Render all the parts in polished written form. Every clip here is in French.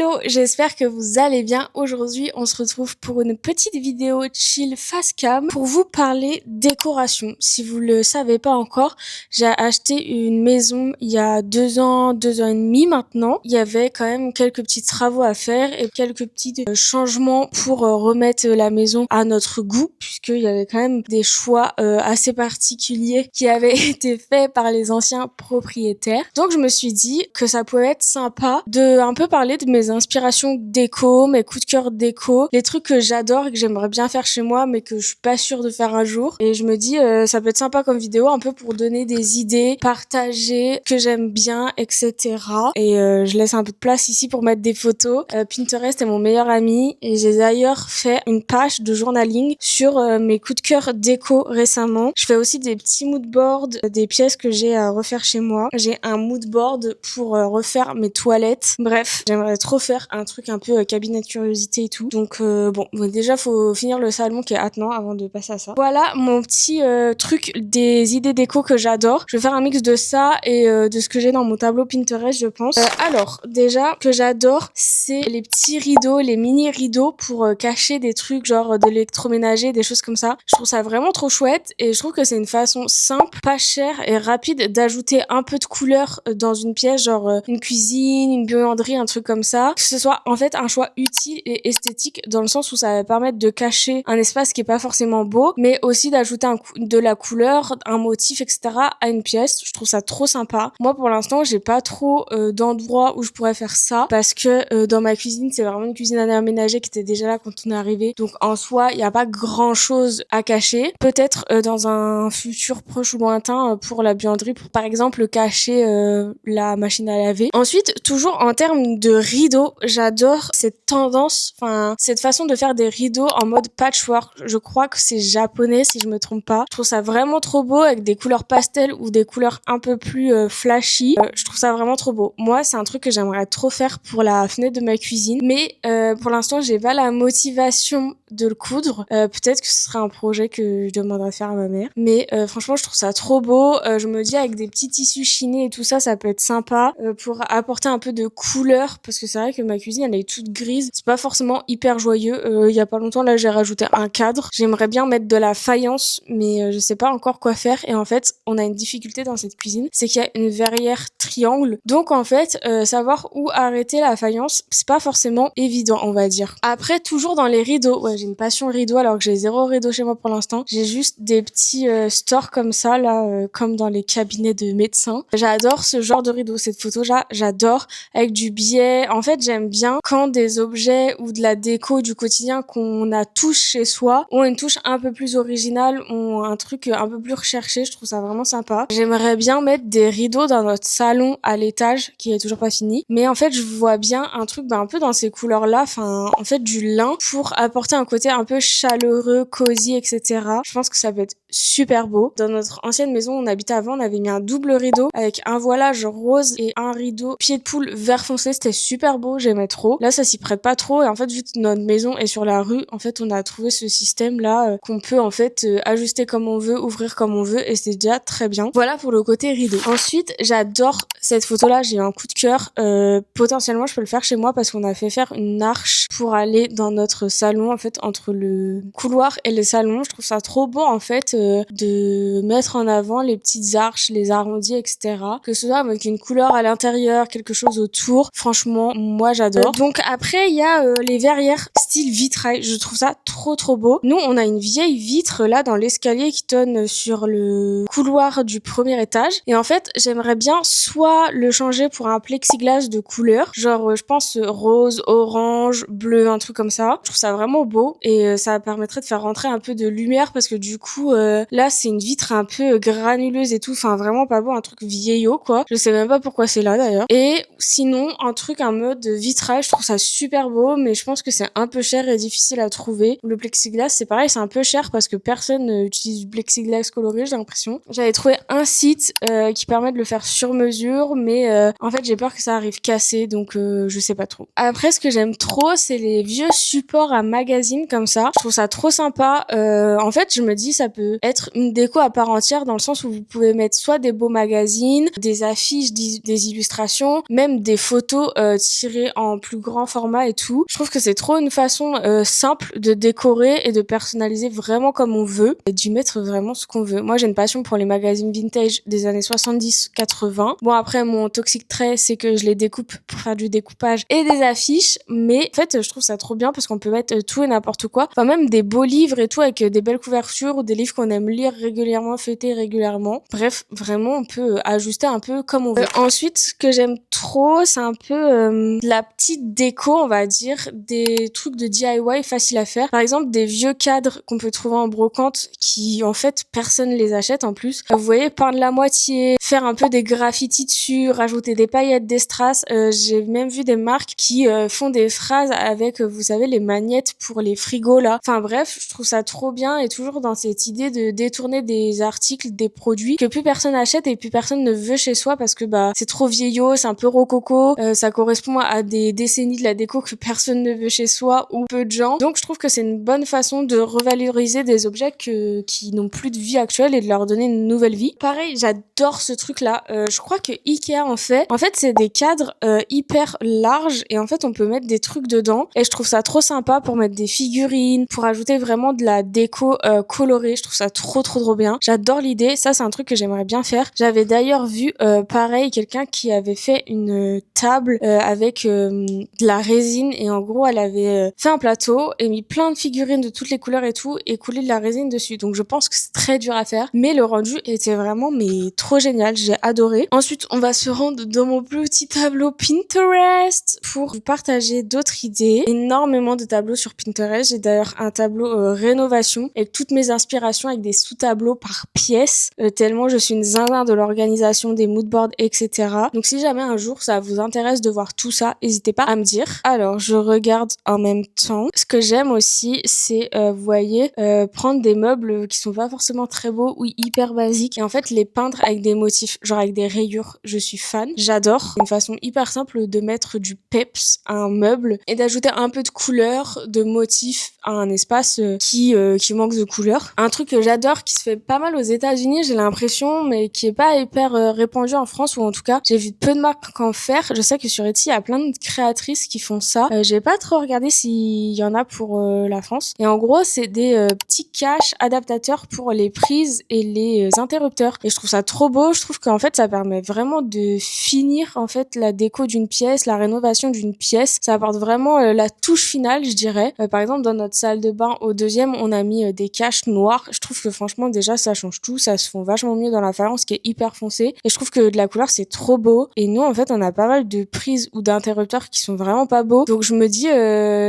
Hello, j'espère que vous allez bien. Aujourd'hui, on se retrouve pour une petite vidéo chill face cam pour vous parler décoration. Si vous le savez pas encore, j'ai acheté une maison il y a 2 ans et demi maintenant. Il y avait quand même quelques petits travaux à faire et quelques petits changements pour remettre la maison à notre goût, puisqu'il y avait quand même des choix assez particuliers qui avaient été faits par les anciens propriétaires. Donc je me suis dit que ça pouvait être sympa de un peu parler de mes inspirations déco, mes coups de cœur déco, les trucs que j'adore et que j'aimerais bien faire chez moi mais que je suis pas sûre de faire un jour. Et je me dis ça peut être sympa comme vidéo, un peu pour donner des idées, partager que j'aime bien, etc. Et je laisse un peu de place ici pour mettre des photos. Pinterest est mon meilleur ami et j'ai d'ailleurs fait une page de journaling sur mes coups de cœur déco récemment. Je fais aussi des petits moodboards des pièces que j'ai à refaire chez moi. J'ai un moodboard pour refaire mes toilettes. Bref, j'aimerais trop faire un truc un peu cabinet de curiosité et tout. Donc bon, déjà faut finir le salon qui est attenant avant de passer à ça. Voilà mon petit truc des idées déco que j'adore. Je vais faire un mix de ça et de ce que j'ai dans mon tableau Pinterest, je pense. Alors, déjà, que j'adore, c'est les petits rideaux, les mini rideaux pour cacher des trucs genre de l'électroménager, des choses comme ça. Je trouve ça vraiment trop chouette et je trouve que c'est une façon simple, pas chère et rapide d'ajouter un peu de couleur dans une pièce, genre une cuisine, une buanderie, un truc comme ça. Que ce soit en fait un choix utile et esthétique dans le sens où ça va permettre de cacher un espace qui est pas forcément beau, mais aussi d'ajouter de la couleur, un motif, etc. à une pièce. Je trouve ça trop sympa. Moi, pour l'instant, j'ai pas trop d'endroits où je pourrais faire ça parce que dans ma cuisine, c'est vraiment une cuisine à aménager qui était déjà là quand on est arrivé. Donc en soi, il y a pas grand chose à cacher. Peut-être dans un futur proche ou lointain pour la buanderie, pour par exemple cacher la machine à laver. Ensuite, toujours en termes de rideaux, j'adore cette tendance, enfin cette façon de faire des rideaux en mode patchwork. Je crois que c'est japonais si je me trompe pas. Je trouve ça vraiment trop beau avec des couleurs pastel ou des couleurs un peu plus flashy. Je trouve ça vraiment trop beau. Moi, c'est un truc que j'aimerais trop faire pour la fenêtre de ma cuisine, mais pour l'instant, j'ai pas la motivation de le coudre. Peut-être que ce serait un projet que je demanderais de faire à ma mère. Mais franchement, je trouve ça trop beau. Je me dis avec des petits tissus chinés et tout ça, ça peut être sympa pour apporter un peu de couleur parce que c'est vrai que ma cuisine, elle est toute grise. C'est pas forcément hyper joyeux. Il y a pas longtemps, là, j'ai rajouté un cadre. J'aimerais bien mettre de la faïence, mais je sais pas encore quoi faire. Et en fait, on a une difficulté dans cette cuisine, c'est qu'il y a une verrière triangle. Donc en fait, savoir où arrêter la faïence, c'est pas forcément évident, on va dire. Après, toujours dans les rideaux. Ouais, j'ai une passion rideau alors que j'ai 0 rideau chez moi pour l'instant. J'ai juste des petits stores comme ça, là, comme dans les cabinets de médecins. J'adore ce genre de rideau. Cette photo-là, j'adore. Avec du biais. En fait, j'aime bien quand des objets ou de la déco du quotidien qu'on a tous chez soi ont une touche un peu plus originale, ont un truc un peu plus recherché. Je trouve ça vraiment sympa. J'aimerais bien mettre des rideaux dans notre salon à l'étage, qui est toujours pas fini. Mais en fait, je vois bien un truc un peu dans ces couleurs-là. Enfin, en fait, du lin pour apporter un côté un peu chaleureux, cosy, etc. Je pense que ça peut être super beau. Dans notre ancienne maison où on habitait avant, on avait mis un double rideau avec un voilage rose et un rideau pied de poule vert foncé. C'était super beau, j'aimais trop. Là, ça s'y prête pas trop et en fait, vu que notre maison est sur la rue, en fait, on a trouvé ce système-là qu'on peut en fait ajuster comme on veut, ouvrir comme on veut et c'est déjà très bien. Voilà pour le côté rideau. Ensuite, j'adore cette photo-là, j'ai eu un coup de cœur. Potentiellement, je peux le faire chez moi parce qu'on a fait faire une arche pour aller dans notre salon, en fait, entre le couloir et le salon. Je trouve ça trop beau, en fait, de mettre en avant les petites arches, les arrondis, etc. Que ce soit avec une couleur à l'intérieur, quelque chose autour. Franchement, moi, j'adore. Donc après, il y a les verrières style vitrail. Je trouve ça trop beau. Nous, on a une vieille vitre, là, dans l'escalier qui donne sur le couloir du premier étage. Et en fait, j'aimerais bien soit le changer pour un plexiglas de couleur, genre, je pense rose, orange, bleu, un truc comme ça. Je trouve ça vraiment beau et ça permettrait de faire rentrer un peu de lumière parce que du coup, là, c'est une vitre un peu granuleuse et tout. Enfin, vraiment pas beau, un truc vieillot, quoi. Je sais même pas pourquoi c'est là, d'ailleurs. Et sinon, un truc, un mode vitrage, je trouve ça super beau, mais je pense que c'est un peu cher et difficile à trouver. Le plexiglas, c'est pareil, c'est un peu cher parce que personne utilise du plexiglas coloré, j'ai l'impression. J'avais trouvé un site qui permet de le faire sur mesure, mais en fait, j'ai peur que ça arrive cassé, donc je sais pas trop. Après, ce que j'aime trop, c'est les vieux supports à magazines comme ça. Je trouve ça trop sympa. En fait, je me dis, ça peut être une déco à part entière dans le sens où vous pouvez mettre soit des beaux magazines, des affiches, des illustrations, même des photos tirées en plus grand format et tout. Je trouve que c'est trop une façon simple de décorer et de personnaliser vraiment comme on veut et d'y mettre vraiment ce qu'on veut. Moi, j'ai une passion pour les magazines vintage des années 70-80. Bon, après, mon toxic trait, c'est que je les découpe pour faire du découpage et des affiches, mais en fait, je trouve ça trop bien parce qu'on peut mettre tout et n'importe quoi. Enfin, même des beaux livres et tout avec des belles couvertures ou des livres qu'on aime lire régulièrement, feuilleter régulièrement. Bref, vraiment, on peut ajuster un peu comme on veut. Ensuite, ce que j'aime trop, c'est un peu de la petite déco, on va dire, des trucs de DIY faciles à faire. Par exemple, des vieux cadres qu'on peut trouver en brocante qui, en fait, personne les achète en plus. Vous voyez, peindre la moitié, faire un peu des graffitis dessus, rajouter des paillettes, des strass. J'ai même vu des marques qui font des phrases avec, vous savez, les magnettes pour les frigos là. Enfin bref, je trouve ça trop bien et toujours dans cette idée de détourner des articles, des produits que plus personne achète et plus personne ne veut chez soi parce que bah c'est trop vieillot, c'est un peu rococo, ça correspond à des décennies de la déco que personne ne veut chez soi ou peu de gens. Donc je trouve que c'est une bonne façon de revaloriser des objets qui n'ont plus de vie actuelle et de leur donner une nouvelle vie. Pareil, j'adore ce truc là. Je crois que Ikea en fait. En fait, c'est des cadres hyper larges et en fait on peut mettre des trucs dedans et je trouve ça trop sympa pour mettre des figurines, pour ajouter vraiment de la déco colorée. Je trouve ça trop bien. J'adore l'idée. Ça, c'est un truc que j'aimerais bien faire. J'avais d'ailleurs vu pareil quelqu'un qui avait fait une table avec de la résine et en gros elle avait fait un plateau et mis plein de figurines de toutes les couleurs et tout et coulé de la résine dessus. Donc je pense que c'est très dur à faire, mais le rendu était vraiment mais trop génial. J'ai adoré. Ensuite, on va se rendre dans mon petit tableau Pinterest pour vous partager d'autres idées. Énormément de tableaux sur Pinterest. J'ai d'ailleurs un tableau rénovation avec toutes mes inspirations avec des sous-tableaux par pièce, tellement je suis une zinzin de l'organisation des moodboards, etc. Donc si jamais un jour ça vous intéresse de voir tout ça, n'hésitez pas à me dire. Alors, je regarde en même temps. Ce que j'aime aussi, c'est, vous voyez, prendre des meubles qui sont pas forcément très beaux ou hyper basiques et en fait les peindre avec des motifs, genre avec des rayures. Je suis fan. J'adore. C'est une façon hyper simple de mettre du peps à un meuble et d'ajouter un peu de couleur, de motifs à un espace qui manque de couleur. Un truc que j'adore, qui se fait pas mal aux États-Unis, j'ai l'impression, mais qui est pas hyper répandu en France, ou en tout cas, j'ai vu peu de marques en faire. Je sais que sur Etsy, il y a plein de créatrices qui font ça. J'ai pas trop regardé s'il y en a pour la France. Et en gros, c'est des petits caches adaptateurs pour les prises et les interrupteurs. Et je trouve ça trop beau. Je trouve qu'en fait, ça permet vraiment de finir en fait la déco d'une pièce, la rénovation d'une pièce. Ça apporte vraiment la touche finale, je dirais. Par exemple, dans notre salle de bain au deuxième, on a mis des caches noires. Je trouve que franchement, déjà, ça change tout. Ça se fond vachement mieux dans la faïence qui est hyper foncée. Et je trouve que de la couleur, c'est trop beau. Et nous, en fait, on a pas mal de prises ou d'interrupteurs qui sont vraiment pas beaux. Donc, je me dis,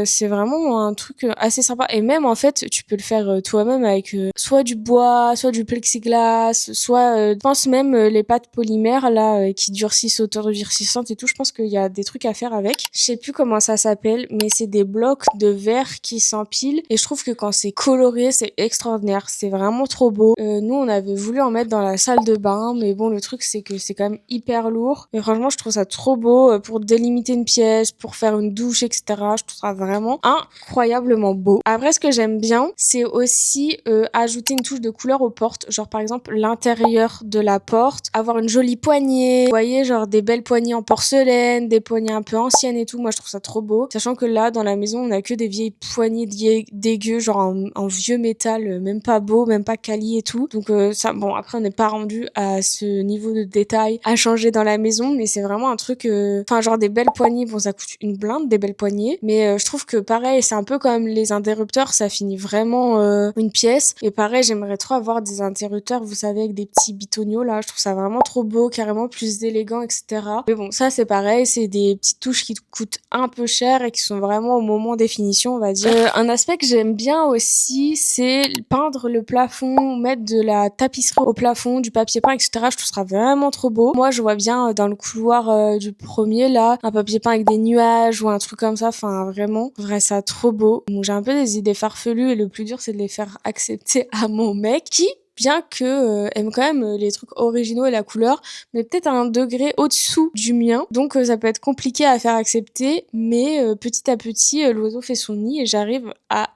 c'est vraiment un truc assez sympa. Et même, en fait, tu peux le faire toi-même avec soit du bois, soit du plexiglas, soit, je pense même les pâtes polymères, là, qui durcissent, auto-durcissantes et tout. Je pense qu'il y a des trucs à faire avec. Je sais plus comment ça s'appelle, mais c'est des blocs de verre qui s'empilent. Et je trouve que quand c'est coloré, c'est extraordinaire. C'est vraiment trop beau. Nous, on avait voulu en mettre dans la salle de bain, mais bon, le truc, c'est que c'est quand même hyper lourd. Et franchement, je trouve ça trop beau pour délimiter une pièce, pour faire une douche, etc. Je trouve ça vraiment incroyablement beau. Après, ce que j'aime bien, c'est aussi ajouter une touche de couleur aux portes. Genre, par exemple, l'intérieur de la porte, avoir une jolie poignée. Vous voyez, genre des belles poignées en porcelaine, des poignées un peu anciennes et tout. Moi, je trouve ça trop beau. Sachant que là, dans la maison, on a que des vieilles poignées dégueu, genre en vieux métal, même pas beau, même pas quali et tout. Donc ça, bon, après on n'est pas rendu à ce niveau de détail à changer dans la maison, mais c'est vraiment un truc, enfin genre des belles poignées, bon ça coûte une blinde des belles poignées, mais je trouve que pareil, c'est un peu comme les interrupteurs, ça finit vraiment une pièce. Et pareil, j'aimerais trop avoir des interrupteurs, vous savez, avec des petits bitoniaux là, je trouve ça vraiment trop beau, carrément plus élégant, etc. Mais bon, ça c'est pareil, c'est des petites touches qui coûtent un peu cher et qui sont vraiment au moment des finitions, on va dire. Un aspect que j'aime bien aussi, c'est peindre le plafond, mettre de la tapisserie au plafond, du papier peint, etc. Je trouve ça vraiment trop beau. Moi, je vois bien dans le couloir du premier, là, un papier peint avec des nuages ou un truc comme ça. Enfin, vraiment, vrai, ça trop beau. Donc, j'ai un peu des idées farfelues et le plus dur, c'est de les faire accepter à mon mec qui bien que aime quand même les trucs originaux et la couleur, mais peut-être à un degré au-dessous du mien. Donc ça peut être compliqué à faire accepter, mais petit à petit, l'oiseau fait son nid et j'arrive à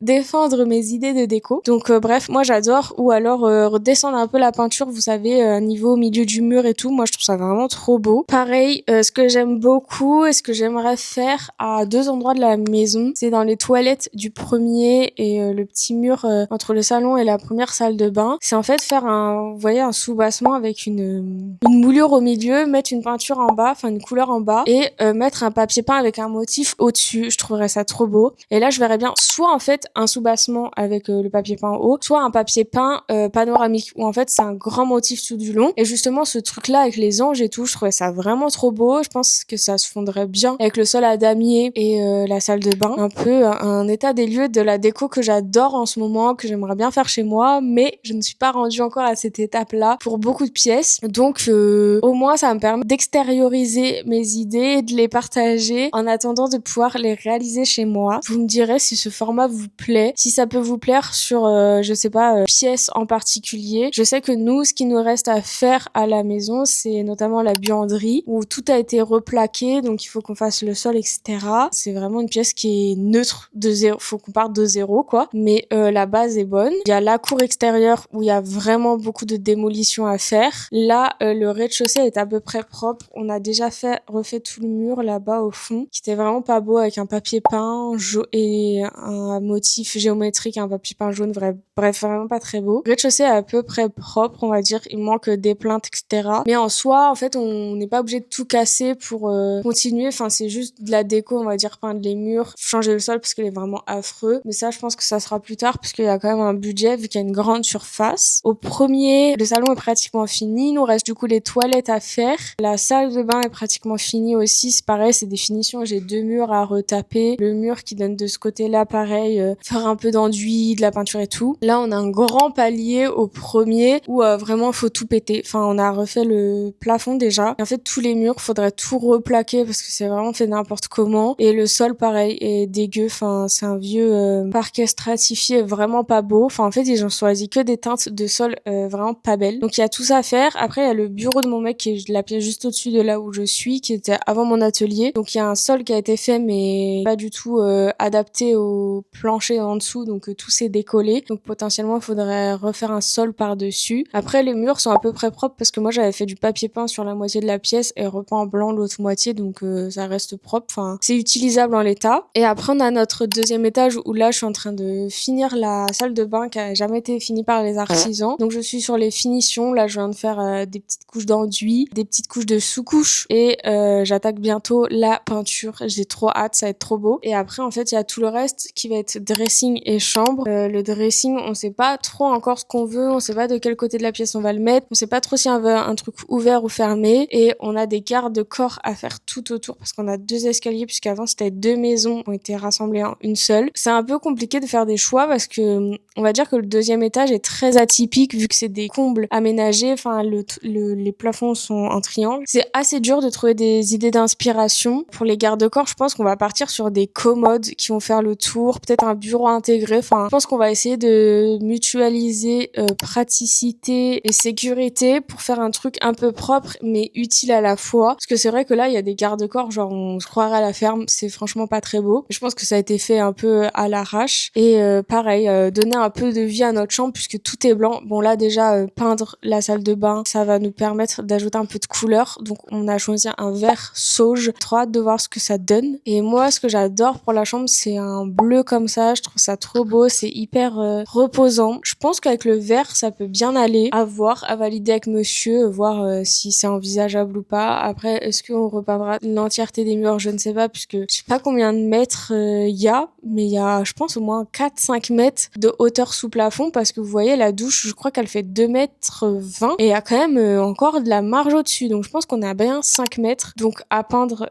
défendre mes idées de déco. Donc bref, moi j'adore. Ou alors redescendre un peu la peinture, vous savez, niveau au milieu du mur et tout. Moi je trouve ça vraiment trop beau. Pareil, ce que j'aime beaucoup et ce que j'aimerais faire à 2 endroits de la maison, c'est dans les toilettes du premier et le petit mur entre le salon et la première salle de bain. C'est en fait faire vous voyez, un soubassement avec une moulure au milieu, mettre une peinture en bas, enfin une couleur en bas, et mettre un papier peint avec un motif au-dessus. Je trouverais ça trop beau. Et là, je verrais bien soit en fait un soubassement avec le papier peint en haut, soit un papier peint panoramique où en fait c'est un grand motif tout du long. Et justement, ce truc-là avec les anges et tout, je trouvais ça vraiment trop beau. Je pense que ça se fondrait bien avec le sol à damier et la salle de bain. Un peu un état des lieux de la déco que j'adore en ce moment, que j'aimerais bien faire chez moi, mais je ne suis pas rendue encore à cette étape-là pour beaucoup de pièces. Donc au moins ça me permet d'extérioriser mes idées, de les partager en attendant de pouvoir les réaliser chez moi. Vous me direz si ce format vous plaît, si ça peut vous plaire sur je sais pas pièces en particulier. Je sais que nous, ce qui nous reste à faire à la maison, c'est notamment la buanderie où tout a été replaqué, donc il faut qu'on fasse le sol, etc. C'est vraiment une pièce qui est neutre de zéro, faut qu'on parte de zéro quoi, mais la base est bonne. Il y a la cour extérieure où il y a vraiment beaucoup de démolition à faire. Là, le rez-de-chaussée est à peu près propre. On a déjà refait tout le mur là-bas au fond, qui était vraiment pas beau avec un papier peint et un motif géométrique, un papier peint jaune, bref, vraiment pas très beau. Le rez-de-chaussée est à peu près propre, on va dire. Il manque des plaintes, etc. Mais en soi, en fait, on n'est pas obligé de tout casser pour continuer. Enfin, c'est juste de la déco, on va dire, peindre les murs, changer le sol parce qu'il est vraiment affreux. Mais ça, je pense que ça sera plus tard parce qu'il y a quand même un budget vu qu'il y a une grande surface. Au premier, le salon est pratiquement fini. Il nous reste du coup les toilettes à faire. La salle de bain est pratiquement finie aussi. C'est pareil, c'est des finitions. J'ai 2 murs à retaper. Le mur qui donne de ce côté-là, pareil, faire un peu d'enduit, de la peinture et tout. Là, on a un grand palier au premier où vraiment faut tout péter. Enfin, on a refait le plafond déjà. Et en fait, tous les murs, faudrait tout replaquer parce que c'est vraiment fait n'importe comment. Et le sol, pareil, est dégueu. Enfin, c'est un vieux parquet stratifié, vraiment pas beau. Enfin, en fait, ils ont choisi que des teintes de sol vraiment pas belles. Donc, il y a tout ça à faire. Après, il y a le bureau de mon mec qui est la pièce juste au-dessus de là où je suis, qui était avant mon atelier. Donc, il y a un sol qui a été fait, mais pas du tout adapté au plancher en dessous. Donc, tout s'est décollé. Donc, potentiellement, il faudrait refaire un sol par-dessus. Après, les murs sont à peu près propres parce que moi, j'avais fait du papier peint sur la moitié de la pièce et repeint en blanc l'autre moitié. Donc, ça reste propre. Enfin, c'est utilisable en l'état. Et après, on a notre deuxième étage où là, je suis en train de finir la salle de bain qui a jamais été finie par les artisans. Donc, je suis sur les finitions. Là, je viens de faire des petites couches d'enduit, des petites couches de sous-couches et j'attaque bientôt la peinture. J'ai trop hâte, ça va être trop beau. Et après, en fait, il y a tout le reste qui va être dressing et chambre. Le dressing, on sait pas trop encore ce qu'on veut. On sait pas de quel côté de la pièce on va le mettre. On sait pas trop si on veut un truc ouvert ou fermé. Et on a des garde-corps à faire tout autour parce qu'on a 2 escaliers puisqu'avant, c'était 2 maisons qui ont été rassemblées en une seule. C'est un peu compliqué de faire des choix parce que on va dire que le deuxième étage est très atypique vu que c'est des combles aménagés. Enfin, les plafonds sont en triangle. C'est assez dur de trouver des idées d'inspiration. Pour les garde-corps, je pense qu'on va partir sur des commodes qui vont faire le tour, peut-être un bureau intégré. Enfin, je pense qu'on va essayer de mutualiser praticité et sécurité pour faire un truc un peu propre mais utile à la fois. Parce que c'est vrai que là, il y a des garde-corps, genre on se croirait à la ferme, c'est franchement pas très beau. Je pense que ça a été fait un peu à l'arrache. Et pareil, donner un peu de vie à notre chambre puisque tout est blanc. Bon là déjà, peindre la salle de bain, ça va nous permettre d'ajouter un peu de couleur. Donc on a choisi un vert sauge. Trop hâte de voir ce que ça donne. Et moi, ce que j'adore pour la chambre, c'est un bleu comme ça. Je trouve ça trop beau. C'est hyper reposant. Je pense qu'avec le vert, ça peut bien aller. À voir, à valider avec monsieur, voir si c'est envisageable ou pas. Après, est-ce qu'on repeindra l'entièreté des murs? Je ne sais pas puisque je sais pas combien de mètres il y a, mais il y a, je pense, au moins 4-5 mètres de hauteur sous plafond parce que vous voyez, la douche, je crois qu'elle fait 2,20 m et il y a quand même encore de la marge au-dessus. Donc, je pense qu'on a bien 5 mètres. Donc, à peindre,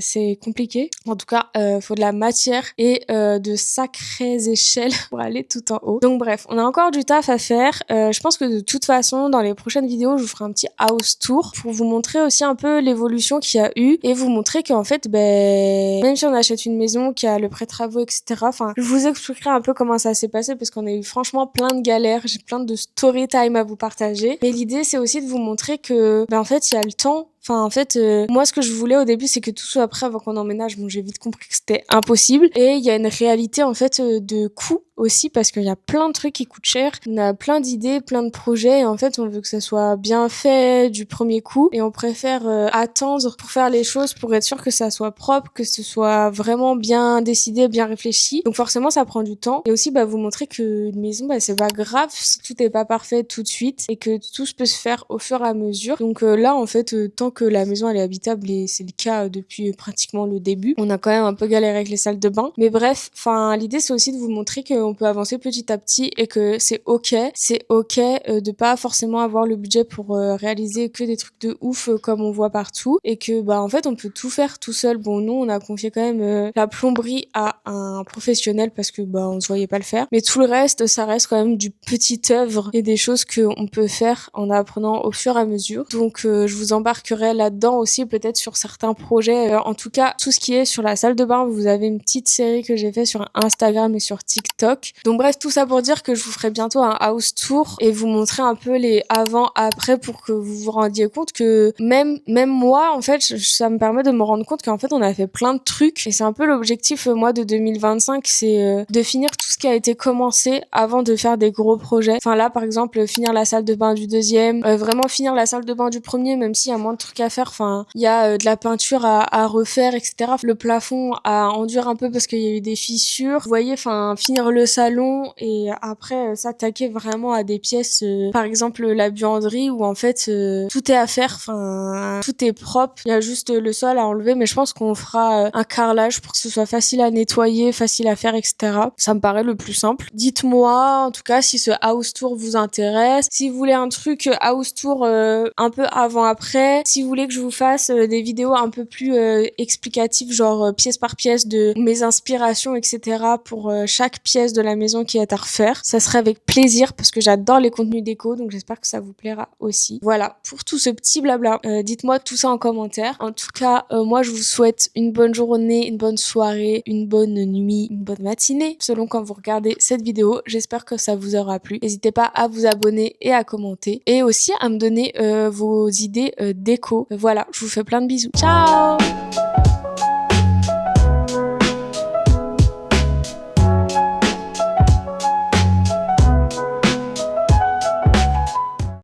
c'est compliqué. En tout cas, faut de la matière et de sacrées échelles pour aller tout en haut. Donc, bref, on a encore du taf à faire. Je pense que de toute façon, dans les prochaines vidéos, je vous ferai un petit house tour pour vous montrer aussi un peu l'évolution qu'il y a eu et vous montrer qu'en fait, même si on achète une maison qui a le prêt travaux, etc., enfin, je vous expliquerai un peu comment ça s'est passé parce qu'on a eu franchement plein de galères faire, j'ai plein de story time à vous partager. Mais l'idée, c'est aussi de vous montrer que, en fait, il y a le temps. Enfin, en fait, moi, ce que je voulais au début, c'est que tout soit prêt avant qu'on emménage. Bon, j'ai vite compris que c'était impossible. Et il y a une réalité, en fait, de coût aussi, parce qu'il y a plein de trucs qui coûtent cher. On a plein d'idées, plein de projets. Et en fait, on veut que ça soit bien fait du premier coup. Et on préfère attendre pour faire les choses, pour être sûr que ça soit propre, que ce soit vraiment bien décidé, bien réfléchi. Donc forcément, ça prend du temps. Et aussi, vous montrer qu'une maison, c'est pas grave si tout n'est pas parfait tout de suite. Et que tout peut se faire au fur et à mesure. Donc là, en fait, tant que la maison elle est habitable, et c'est le cas depuis pratiquement le début. On a quand même un peu galéré avec les salles de bain. Mais bref, l'idée c'est aussi de vous montrer qu'on peut avancer petit à petit et que c'est ok. C'est ok de pas forcément avoir le budget pour réaliser que des trucs de ouf comme on voit partout. Et que en fait on peut tout faire tout seul. Bon, nous on a confié quand même la plomberie à un professionnel parce que on se voyait pas le faire. Mais tout le reste, ça reste quand même du petit œuvre et des choses qu'on peut faire en apprenant au fur et à mesure. Donc je vous embarquerai là-dedans aussi peut-être sur certains projets. En tout cas, tout ce qui est sur la salle de bain, vous avez une petite série que j'ai fait sur Instagram et sur TikTok. Donc bref, tout ça pour dire que je vous ferai bientôt un house tour et vous montrer un peu les avant-après pour que vous vous rendiez compte que même moi, en fait, ça me permet de me rendre compte qu'en fait, on a fait plein de trucs et c'est un peu l'objectif, moi, de 2025, c'est de finir tout ce qui a été commencé avant de faire des gros projets. Enfin là, par exemple, finir la salle de bain du deuxième, vraiment finir la salle de bain du premier, même s'il y a moins de trucs à faire. Enfin, il y a de la peinture à refaire, etc. Le plafond à enduire un peu parce qu'il y a eu des fissures. Vous voyez, finir le salon et après s'attaquer vraiment à des pièces, par exemple la buanderie où en fait tout est à faire. Enfin, tout est propre. Il y a juste le sol à enlever, mais je pense qu'on fera un carrelage pour que ce soit facile à nettoyer, facile à faire, etc. Ça me paraît le plus simple. Dites-moi, en tout cas, si ce house tour vous intéresse. Si vous voulez un truc house tour un peu avant-après. Si vous voulez que je vous fasse des vidéos un peu plus explicatives, genre pièce par pièce de mes inspirations, etc. pour chaque pièce de la maison qui est à refaire. Ça serait avec plaisir parce que j'adore les contenus déco, donc j'espère que ça vous plaira aussi. Voilà, pour tout ce petit blabla, dites-moi tout ça en commentaire. En tout cas, moi je vous souhaite une bonne journée, une bonne soirée, une bonne nuit, une bonne matinée, selon quand vous regardez cette vidéo. J'espère que ça vous aura plu. N'hésitez pas à vous abonner et à commenter. Et aussi à me donner vos idées déco. Voilà, je vous fais plein de bisous. Ciao!